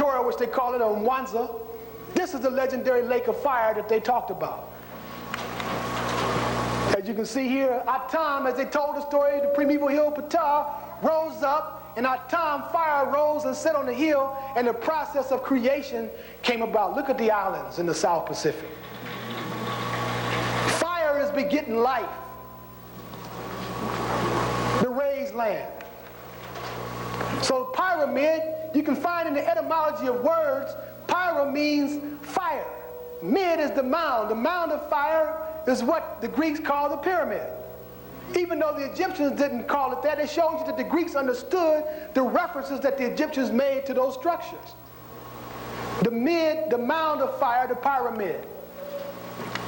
Victoria, which they call it Mwanza. This is the legendary lake of fire that they talked about. As you can see here, Atam, as they told the story, the primeval hill Ptah rose up, and Atam, fire rose and set on the hill, and the process of creation came about. Look at the islands in the South Pacific. Fire is begetting life. The raised land. So pyramid, you can find in the etymology of words, pyra means fire. Mid is the mound. The mound of fire is what the Greeks call the pyramid. Even though the Egyptians didn't call it that, it shows you that the Greeks understood the references that the Egyptians made to those structures. The mid, the mound of fire, the pyramid.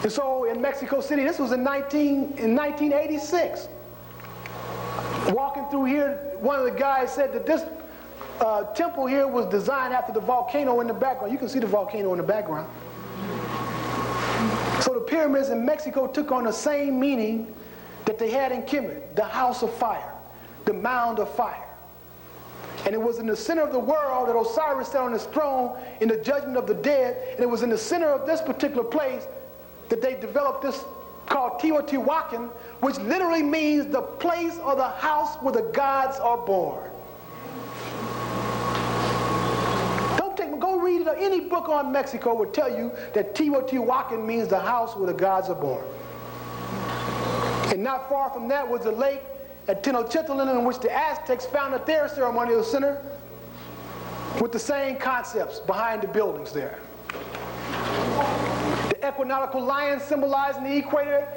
And so in Mexico City, this was in 1986. Walking through here, one of the guys said that this temple here was designed after the volcano in the background. You can see the volcano in the background. So the pyramids in Mexico took on the same meaning that they had in Kemet, the house of fire, the mound of fire. And it was in the center of the world that Osiris sat on his throne in the judgment of the dead, and it was in the center of this particular place that they developed this called Teotihuacan, which literally means the place or the house where the gods are born. Go read it. Any book on Mexico will tell you that Teotihuacan means the house where the gods are born. And not far from that was a lake at Tenochtitlan in which the Aztecs founded their ceremonial center with the same concepts behind the buildings there. The equinoctial lion symbolizing the equator,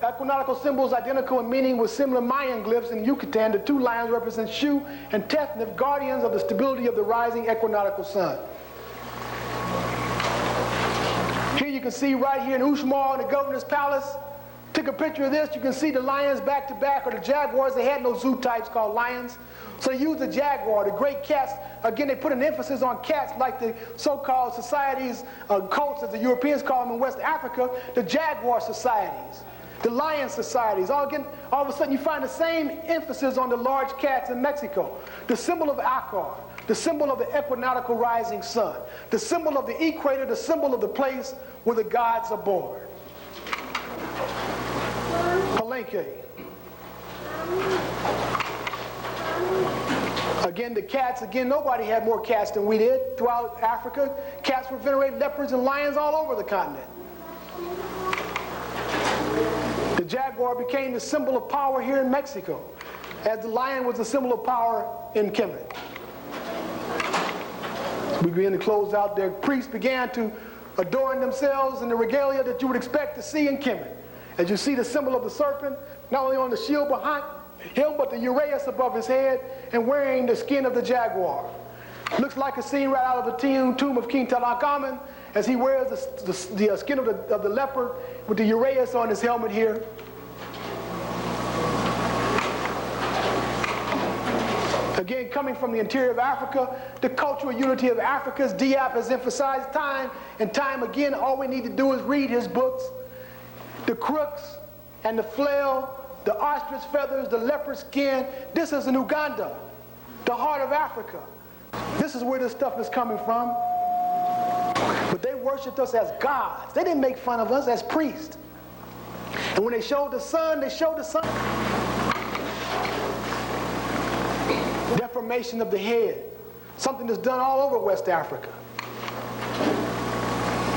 equinoctial symbols identical in meaning with similar Mayan glyphs in Yucatan. The two lions represent Shu and Tefnut, guardians of the stability of the rising equinoctial sun. Here you can see right here in Uxmal in the governor's palace. Took a picture of this. You can see the lions back to back, or the jaguars. They had no zoo types called lions. So they used the jaguar, the great cats. Again, they put an emphasis on cats like the so-called societies, cults as the Europeans call them in West Africa, the jaguar societies, the lion societies. All of a sudden you find the same emphasis on the large cats in Mexico. The symbol of Akar, the symbol of the equinoctial rising sun, the symbol of the equator, the symbol of the place where the gods are born. Palenque. Again, the cats, nobody had more cats than we did throughout Africa. Cats were venerated, leopards and lions all over the continent. The jaguar became the symbol of power here in Mexico, as the lion was the symbol of power in Kemet. We begin to close out there. Priests began to adorn themselves in the regalia that you would expect to see in Kemet. As you see the symbol of the serpent, not only on the shield behind him, but the uraeus above his head, and wearing the skin of the jaguar. Looks like a scene right out of the tomb of King Tutankhamun, as he wears the skin of the leopard with the uraeus on his helmet here. Again, coming from the interior of Africa, the cultural unity of Africa's Diop has emphasized time and time again. All we need to do is read his books. The crooks and the flail, the ostrich feathers, the leopard skin. This is in Uganda, the heart of Africa. This is where this stuff is coming from. But they worshipped us as gods. They didn't make fun of us as priests. And when they showed the sun, they showed the sun. Deformation of the head. Something that's done all over West Africa.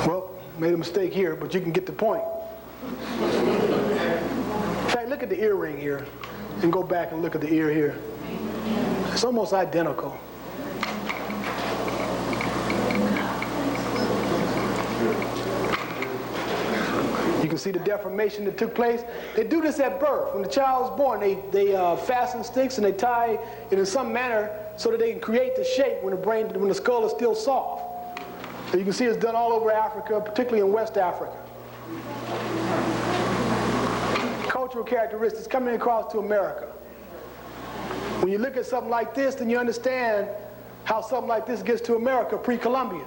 Well, made a mistake here, but you can get the point. In fact, look at the earring here, and go back and look at the ear here. It's almost identical. You can see the deformation that took place. They do this at birth. When the child is born, they fasten sticks and they tie it in some manner so that they can create the shape when the skull is still soft. And you can see it's done all over Africa, particularly in West Africa. Cultural characteristics coming across to America. When you look at something like this, then you understand how something like this gets to America pre-Columbian.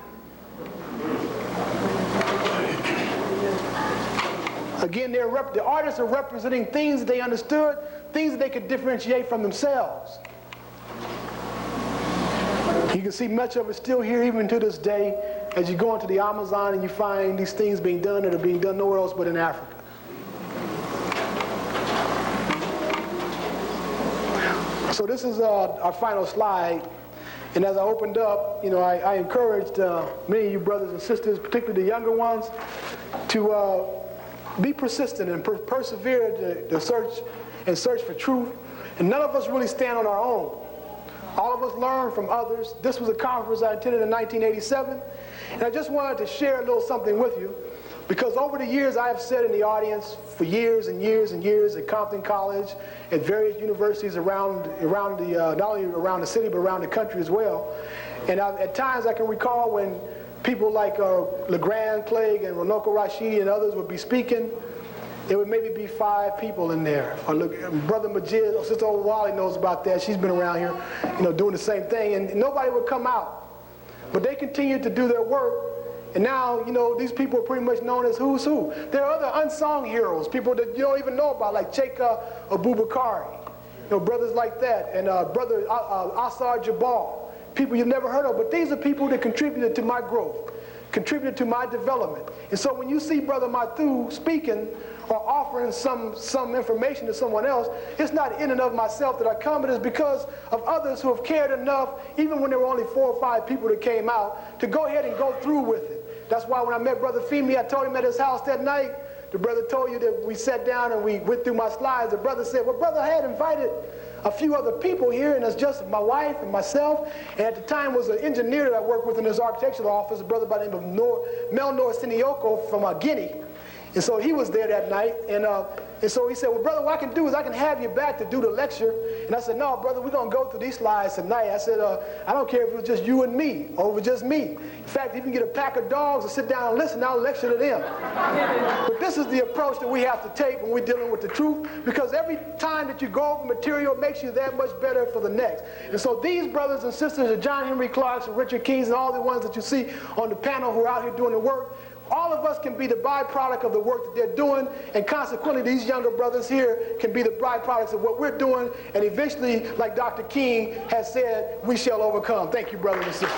Again, the artists are representing things that they understood, things that they could differentiate from themselves. You can see much of it still here even to this day as you go into the Amazon and you find these things being done that are being done nowhere else but in Africa. So this is our final slide. And as I opened up, you know, I encouraged many of you brothers and sisters, particularly the younger ones, to be persistent and persevere to search for truth. And none of us really stand on our own. All of us learn from others. This was a conference I attended in 1987. And I just wanted to share a little something with you, because over the years I have sat in the audience for years and years and years at Compton College, at various universities around not only around the city but around the country as well. And at times I can recall when people like LeGrand Clegg and Ronoko Rashidi and others would be speaking, there would maybe be 5 people in there. Or look, Brother Majid, or Sister Wally knows about that. She's been around here, you know, doing the same thing, and nobody would come out. But they continued to do their work, and now, you know, these people are pretty much known as who's who. There are other unsung heroes, people that you don't even know about, like Sheikh Abubakari, you know, brothers like that, and Brother Asar Jabal, people you've never heard of, but these are people that contributed to my growth, contributed to my development. And so when you see Brother Mathu speaking or offering some information to someone else, it's not in and of myself that I come, but it's because of others who have cared enough, even when there were only 4 or 5 people that came out, to go ahead and go through with it. That's why when I met Brother Femi, I told him at his house that night, the brother told you that we sat down and we went through my slides. The brother said, well, brother, I had invited a few other people here, and it's just my wife and myself. And at the time was an engineer that I worked with in his architectural office, a brother by the name of Melnor Sinioko from Guinea. And so he was there that night, and so he said, well, brother, what I can do is I can have you back to do the lecture. And I said, no, brother, we're going to go through these slides tonight. I said, I don't care if it was just you and me, or it was just me. In fact, if you can get a pack of dogs and sit down and listen, I'll lecture to them. But this is the approach that we have to take when we're dealing with the truth, because every time that you go over material makes you that much better for the next. And so these brothers and sisters are John Henry Clarks and Richard Keyes and all the ones that you see on the panel who are out here doing the work. All of us can be the byproduct of the work that they're doing, and consequently these younger brothers here can be the byproducts of what we're doing, and eventually, like Dr. King has said, we shall overcome. Thank you, brothers and sisters.